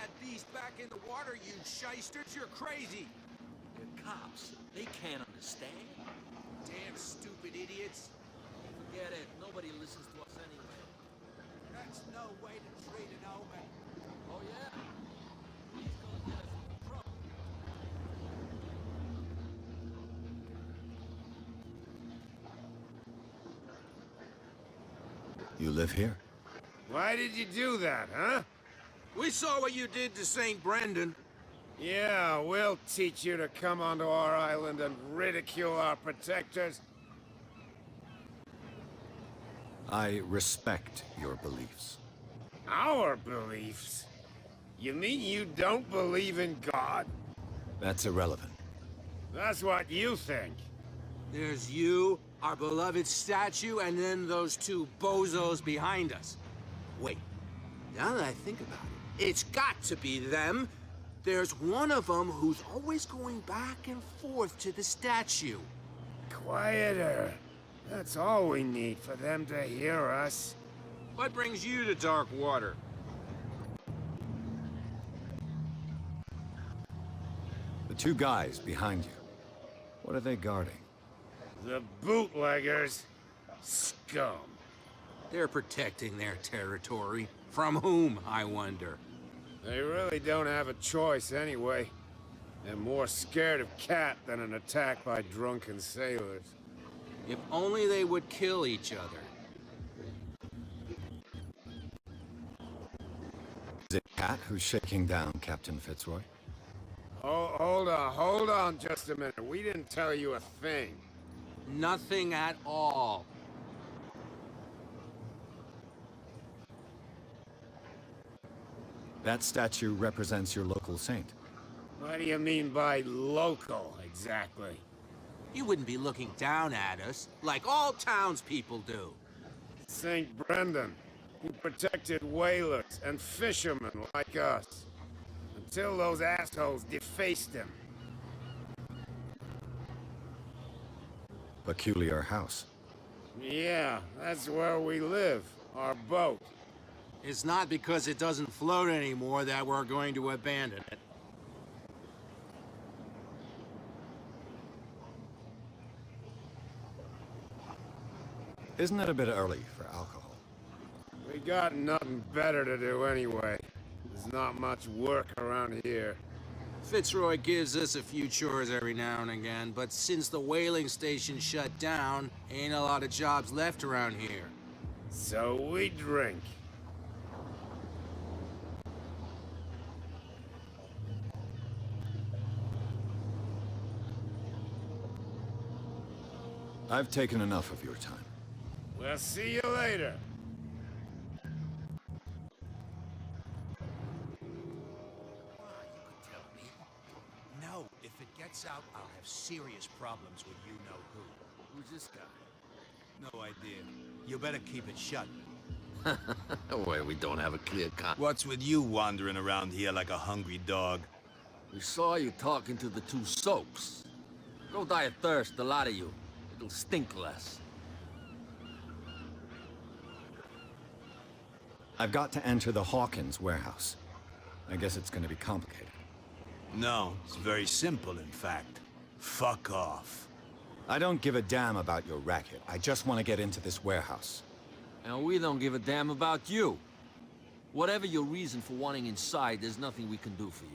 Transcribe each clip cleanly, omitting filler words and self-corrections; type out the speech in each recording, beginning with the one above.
that beast back in the water, you shysters. You're crazy. They're cops. They can't understand. Damn stupid idiots. Forget it. Nobody listens to us anyway. That's no way to treat an omen. Oh, yeah? He's gonna get us in trouble. You live here? Why did you do that, huh? We saw what you did to St. Brendan. Yeah, we'll teach you to come onto our island and ridicule our protectors. I respect your beliefs. Our beliefs? You mean you don't believe in God? That's irrelevant. That's what you think. There's you, our beloved statue, and then those two bozos behind us. Wait, now that I think about it, it's got to be them. There's one of them who's always going back and forth to the statue. Quieter. That's all we need for them to hear us. What brings you to Darkwater? The two guys behind you. What are they guarding? The bootleggers. Scum. They're protecting their territory. From whom, I wonder? They really don't have a choice anyway. They're more scared of Cat than an attack by drunken sailors. If only they would kill each other. Is it Cat who's shaking down Captain Fitzroy? Oh, hold on just a minute. We didn't tell you a thing. Nothing at all. That statue represents your local saint. What do you mean by local, exactly? You wouldn't be looking down at us, like all townspeople do. St. Brendan. He protected whalers and fishermen like us. Until those assholes defaced him. Peculiar house. Yeah, that's where we live. Our boat. It's not because it doesn't float anymore that we're going to abandon it. Isn't it a bit early for alcohol? We got nothing better to do anyway. There's not much work around here. Fitzroy gives us a few chores every now and again, but since the whaling station shut down, ain't a lot of jobs left around here. So we drink. I've taken enough of your time. We'll see you later. No, if it gets out, I'll have serious problems with you-know-who. Who's this guy? No idea. You better keep it shut. Well, we don't have a clear con. What's with you wandering around here like a hungry dog? We saw you talking to the two soaks. Go die of thirst, the lot of you. It'll stink less. I've got to enter the Hawkins warehouse. I guess it's going to be complicated. No, it's very simple, in fact. Fuck off. I don't give a damn about your racket. I just want to get into this warehouse. And we don't give a damn about you. Whatever your reason for wanting inside, there's nothing we can do for you.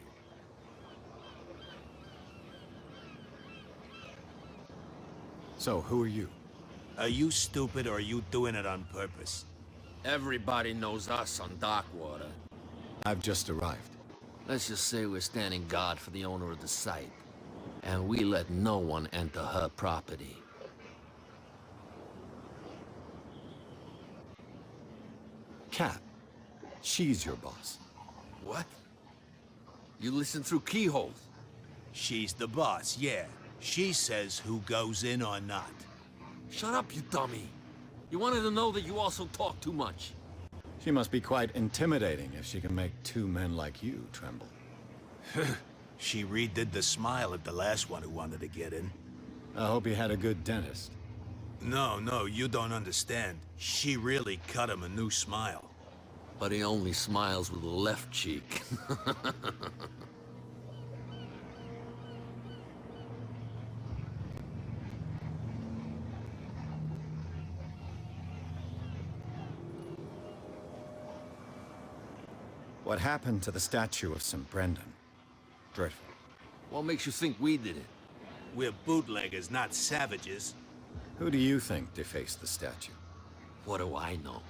So, who are you? Are you stupid or are you doing it on purpose? Everybody knows us on Darkwater. I've just arrived. Let's just say we're standing guard for the owner of the site. And we let no one enter her property. Cat. She's your boss. What? You listen through keyholes. She's the boss, yeah. She says who goes in or not. Shut up, you dummy. You wanted to know that you also talk too much. She must be quite intimidating if she can make two men like you tremble. She redid the smile at the last one who wanted to get in. I hope he had a good dentist. No, you don't understand. She really cut him a new smile. But he only smiles with the left cheek. What happened to the statue of St. Brendan? Dreadful. What makes you think we did it? We're bootleggers, not savages. Who do you think defaced the statue? What do I know?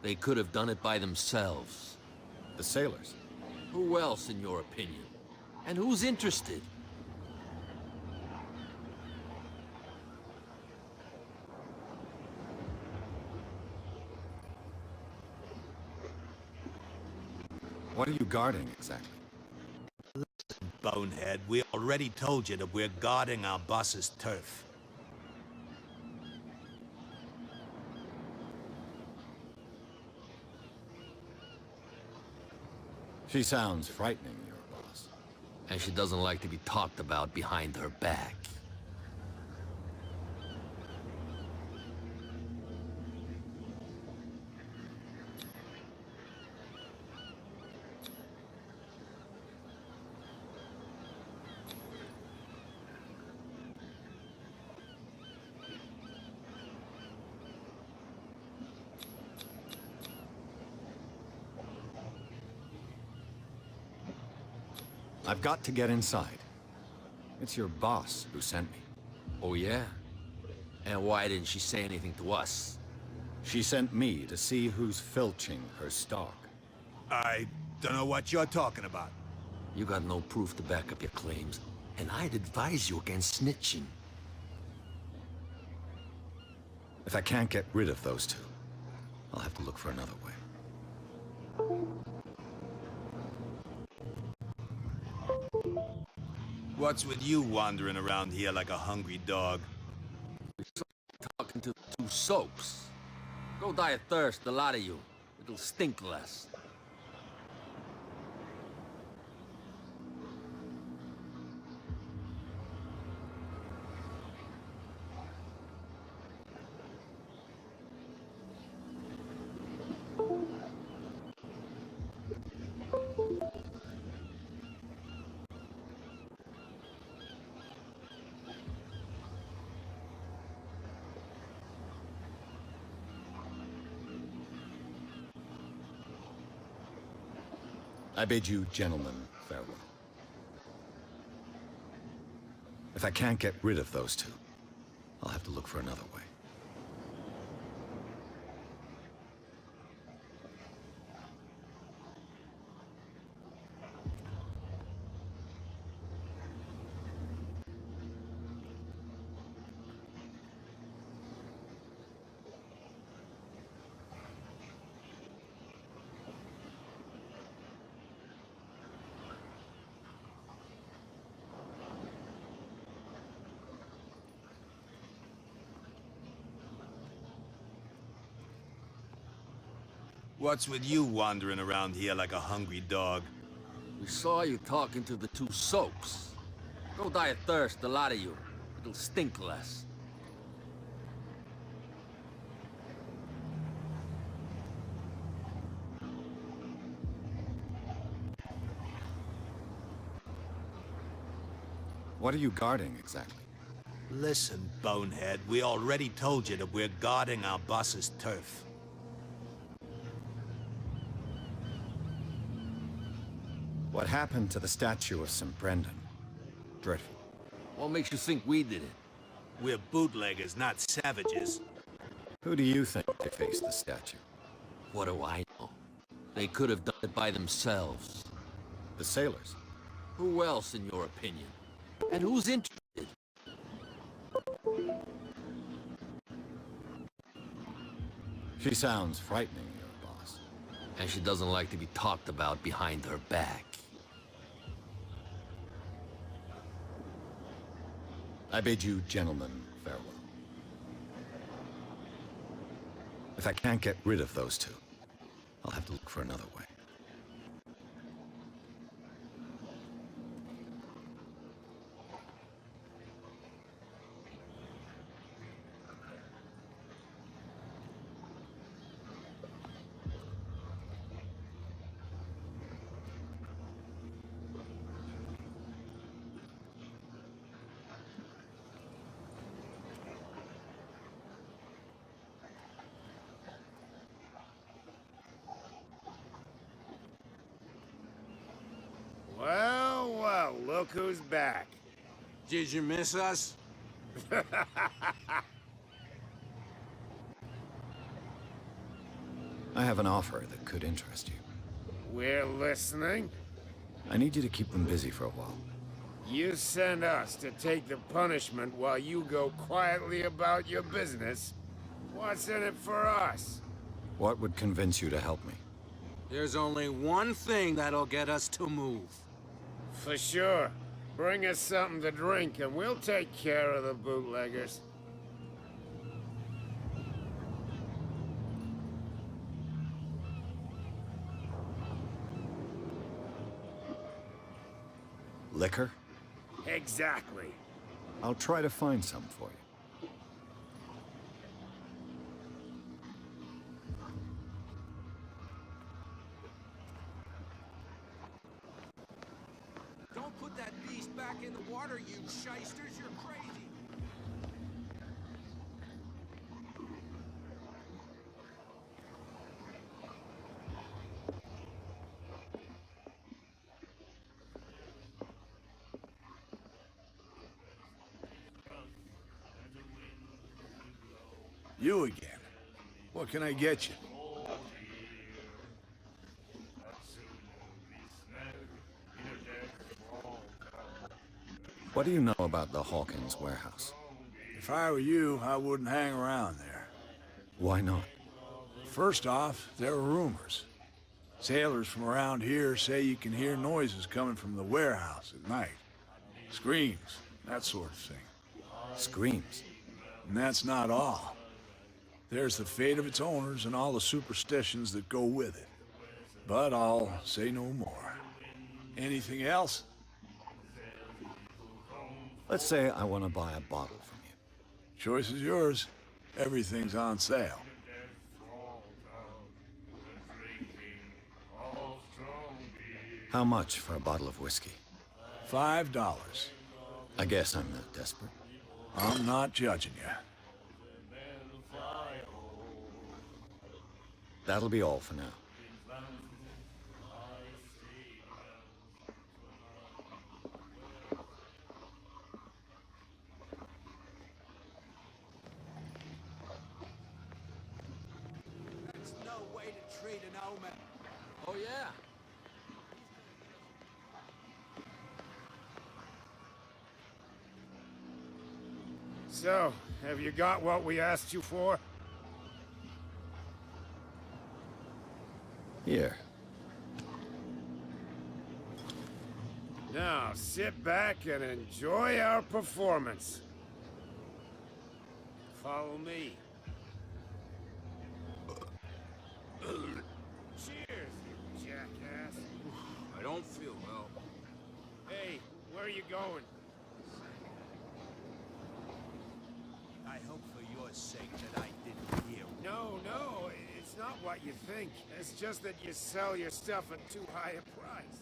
They could have done it by themselves. The sailors? Who else, in your opinion? And who's interested? What are you guarding, exactly? Bonehead, we already told you that we're guarding our boss's turf. She sounds frightening, your boss. And she doesn't like to be talked about behind her back. I've got to get inside. It's your boss who sent me. Oh, yeah? And why didn't she say anything to us? She sent me to see who's filching her stock. I don't know what you're talking about. You got no proof to back up your claims, and I'd advise you against snitching. If I can't get rid of those two, I'll have to look for another way. What's with you wandering around here like a hungry dog? Talking to the two soaks. Go die of thirst, the lot of you. It'll stink less. I bid you gentlemen farewell. If I can't get rid of those two, I'll have to look for another way. What's with you wandering around here like a hungry dog? We saw you talking to the two soaks. Go die of thirst, the lot of you. It'll stink less. What are you guarding, exactly? Listen, bonehead, we already told you that we're guarding our boss's turf. What happened to the statue of St. Brendan? Dreadful. What makes you think we did it? We're bootleggers, not savages. Who do you think defaced the statue? What do I know? They could have done it by themselves. The sailors? Who else, in your opinion? And who's interested? She sounds frightening, your boss. And she doesn't like to be talked about behind her back. I bid you gentlemen farewell. If I can't get rid of those two, I'll have to look for another way. Look who's back. Did you miss us? I have an offer that could interest you. We're listening. I need you to keep them busy for a while. You send us to take the punishment while you go quietly about your business. What's in it for us? What would convince you to help me? There's only one thing that'll get us to move. For sure. Bring us something to drink and we'll take care of the bootleggers. Liquor? Exactly. I'll try to find some for you. Don't put that beast back in the water, you shysters. You're crazy. You again. What can I get you? What do you know about the Hawkins warehouse? If I were you, I wouldn't hang around there. Why not? First off, there are rumors. Sailors from around here say you can hear noises coming from the warehouse at night. Screams, that sort of thing. Screams. And that's not all. There's the fate of its owners and all the superstitions that go with it. But I'll say no more. Anything else? Let's say I want to buy a bottle from you. Choice is yours. Everything's on sale. How much for a bottle of whiskey? $5. I guess I'm not desperate. I'm not judging you. That'll be all for now. That's no way to treat an omen. Oh, yeah? So, have you got what we asked you for? Here. Now, sit back and enjoy our performance. Follow me. Cheers, you jackass. I don't feel well. Hey, where are you going? I hope for your sake that I didn't hear. No, it's not what you think. It's just that you sell your stuff at too high a price.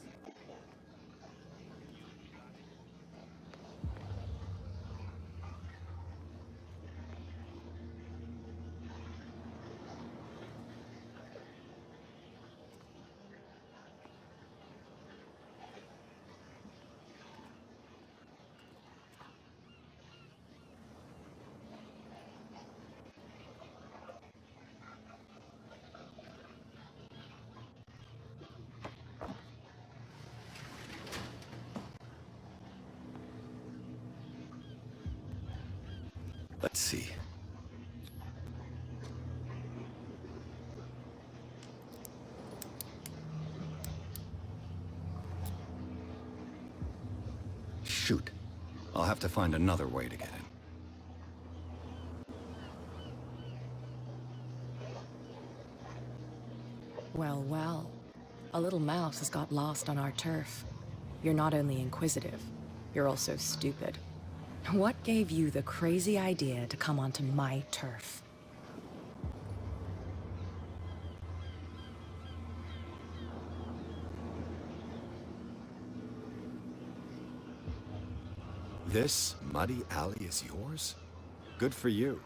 Let's see. Shoot. I'll have to find another way to get in. Well, well. A little mouse has got lost on our turf. You're not only inquisitive, you're also stupid. What gave you the crazy idea to come onto my turf? This muddy alley is yours? Good for you.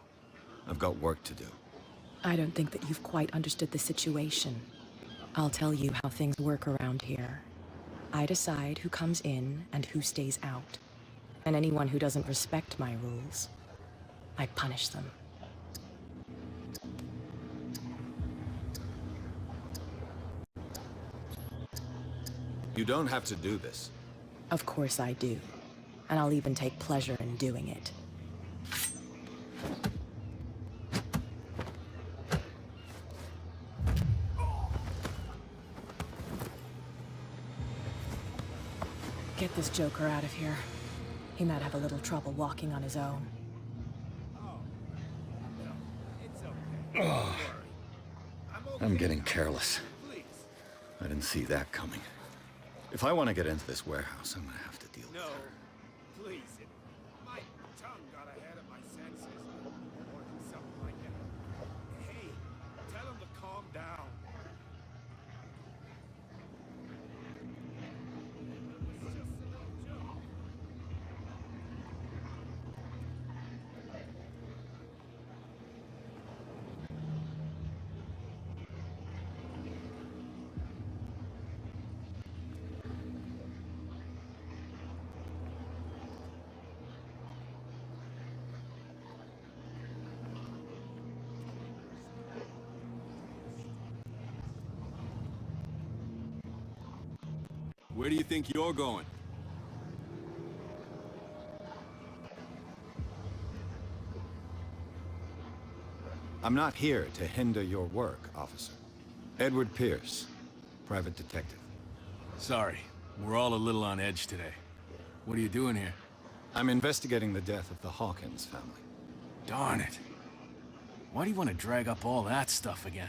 I've got work to do. I don't think that you've quite understood the situation. I'll tell you how things work around here. I decide who comes in and who stays out. And anyone who doesn't respect my rules, I punish them. You don't have to do this. Of course I do. And I'll even take pleasure in doing it. Get this joker out of here. He might have a little trouble walking on his own. I'm getting careless. I didn't see that coming. If I want to get into this warehouse, I'm gonna have to deal with No, her. please. My tongue got ahead of my senses. Or something like that. Hey, tell him to calm down. It's just a little joke. Where do you think you're going? I'm not here to hinder your work, officer. Edward Pierce, private detective. Sorry, we're all a little on edge today. What are you doing here? I'm investigating the death of the Hawkins family. Darn it. Why do you want to drag up all that stuff again?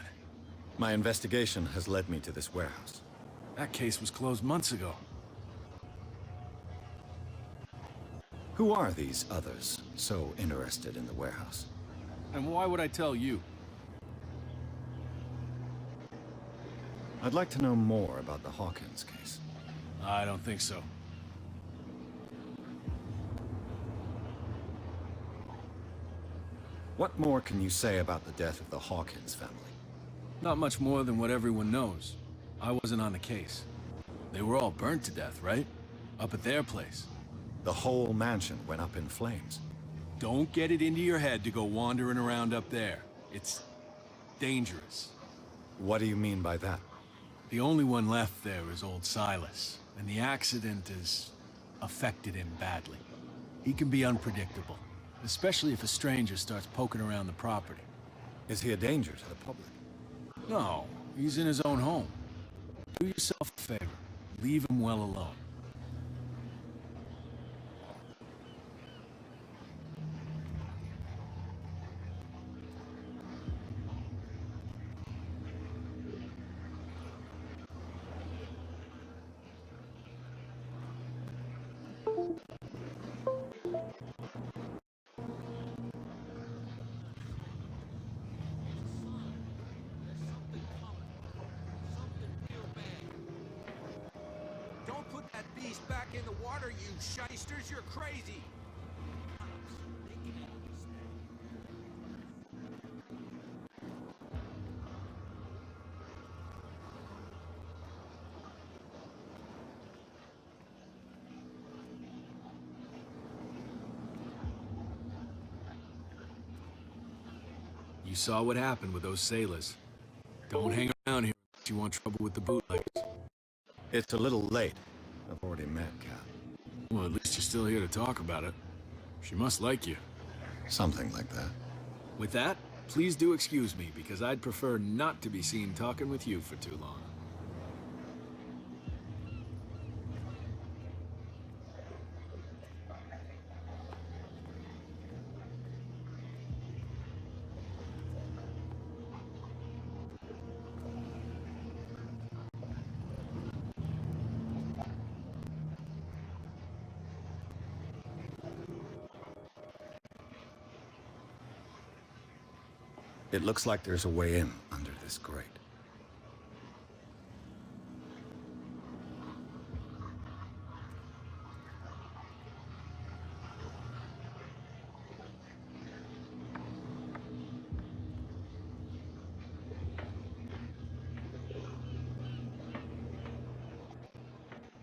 My investigation has led me to this warehouse. That case was closed months ago. Who are these others so interested in the warehouse? And why would I tell you? I'd like to know more about the Hawkins case. I don't think so. What more can you say about the death of the Hawkins family? Not much more than what everyone knows. I wasn't on the case. They were all burnt to death, right? Up at their place. The whole mansion went up in flames. Don't get it into your head to go wandering around up there. It's dangerous. What do you mean by that? The only one left there is old Silas, and the accident has affected him badly. He can be unpredictable, especially if a stranger starts poking around the property. Is he a danger to the public? No, he's in his own home. Do yourself a favor. Leave him well alone. Don't put that beast back in the water, you shysters! You're crazy! You saw what happened with those sailors. Don't hang around here unless you want trouble with the bootleggers. It's a little late. I've already met Kat. Well, at least you're still here to talk about it. She must like you. Something like that. With that, please do excuse me, because I'd prefer not to be seen talking with you for too long. It looks like there's a way in under this grate.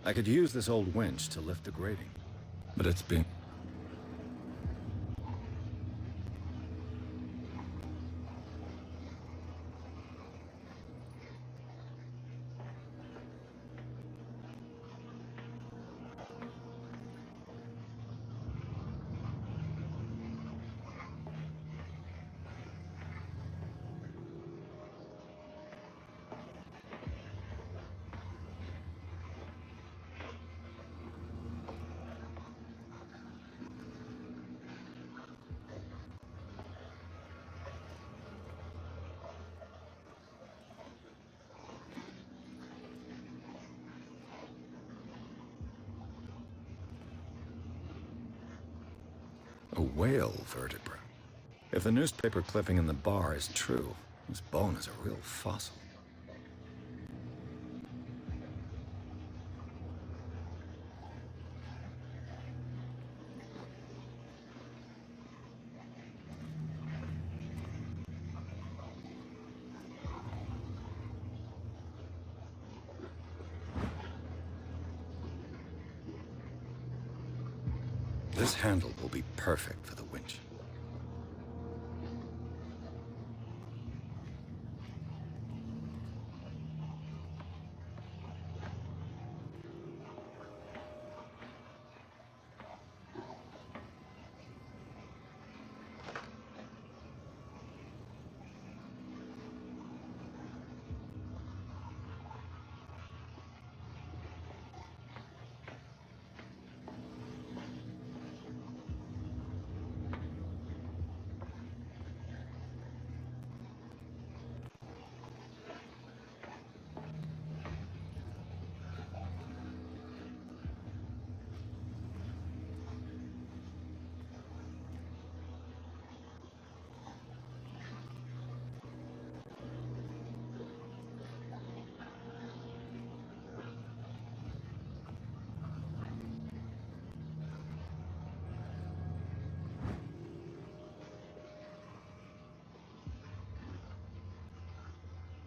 I could use this old winch to lift the grating, but it's been... A whale vertebra. If the newspaper clipping in the bar is true, this bone is a real fossil. This handle will be perfect for the winch.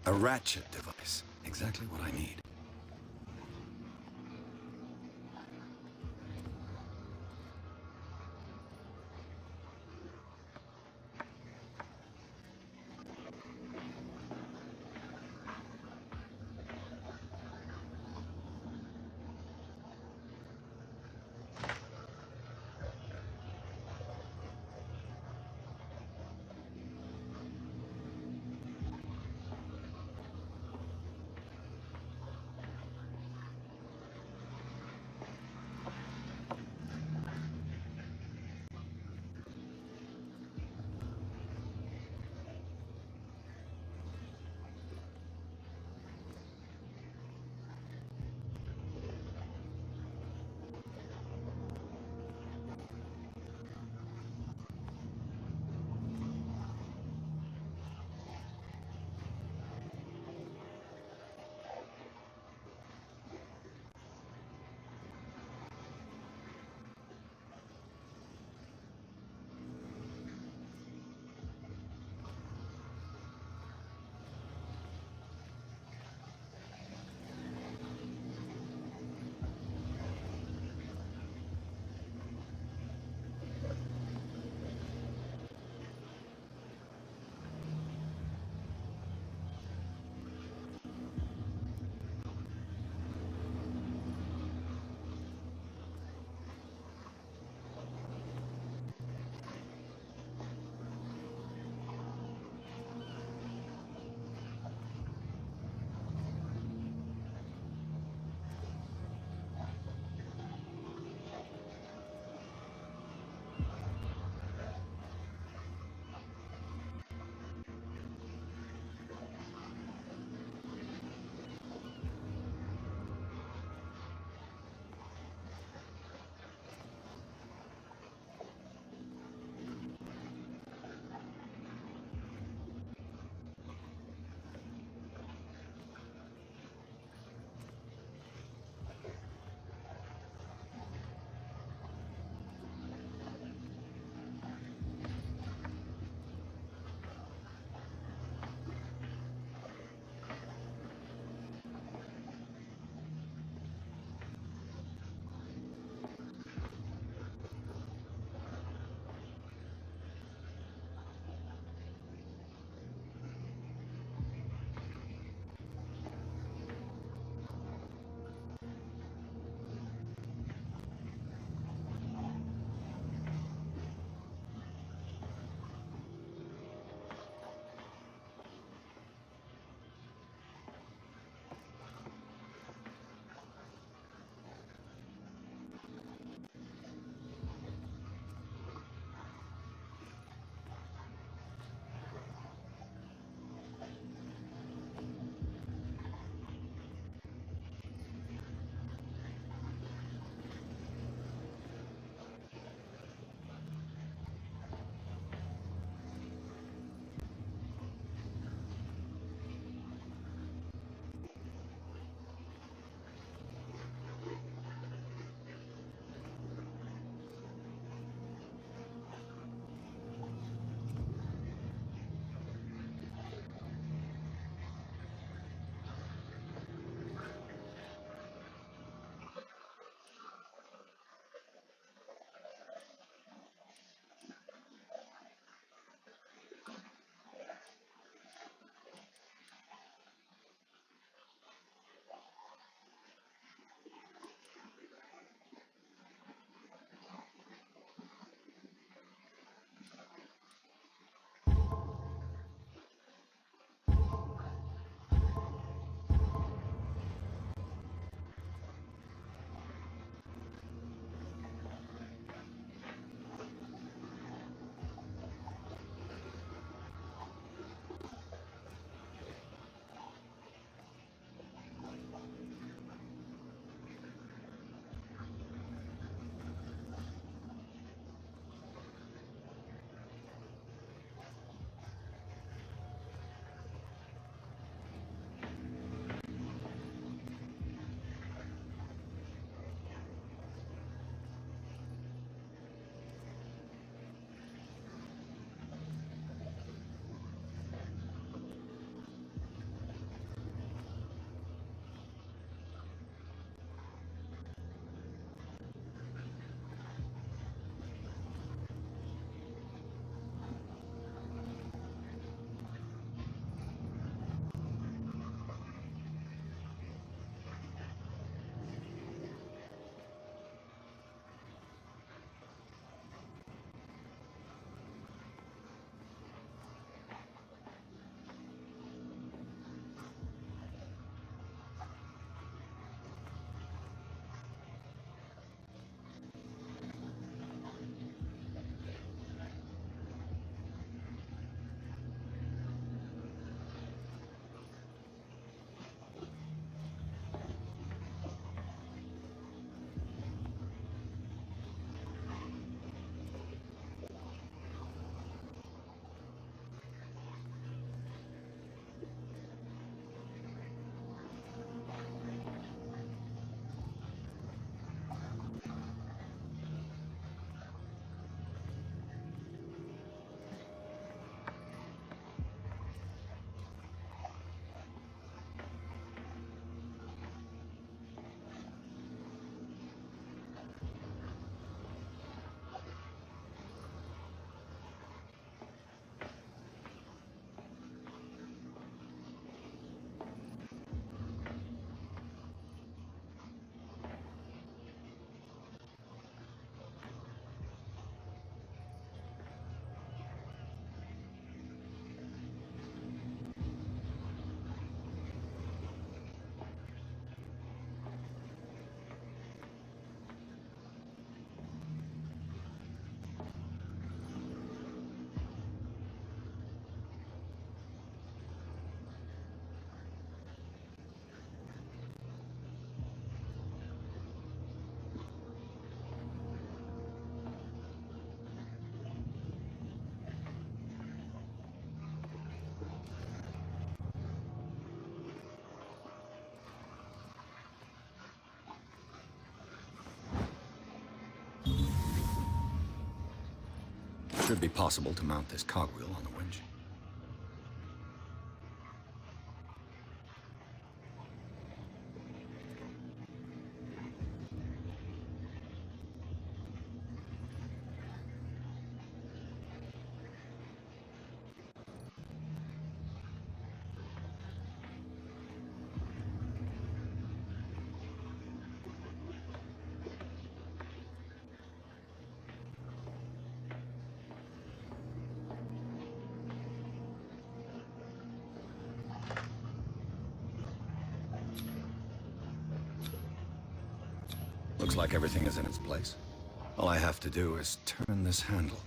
A ratchet device. Exactly what I need. Should be possible to mount this cogwheel on the winch. Looks like everything is in its place. All I have to do is turn this handle.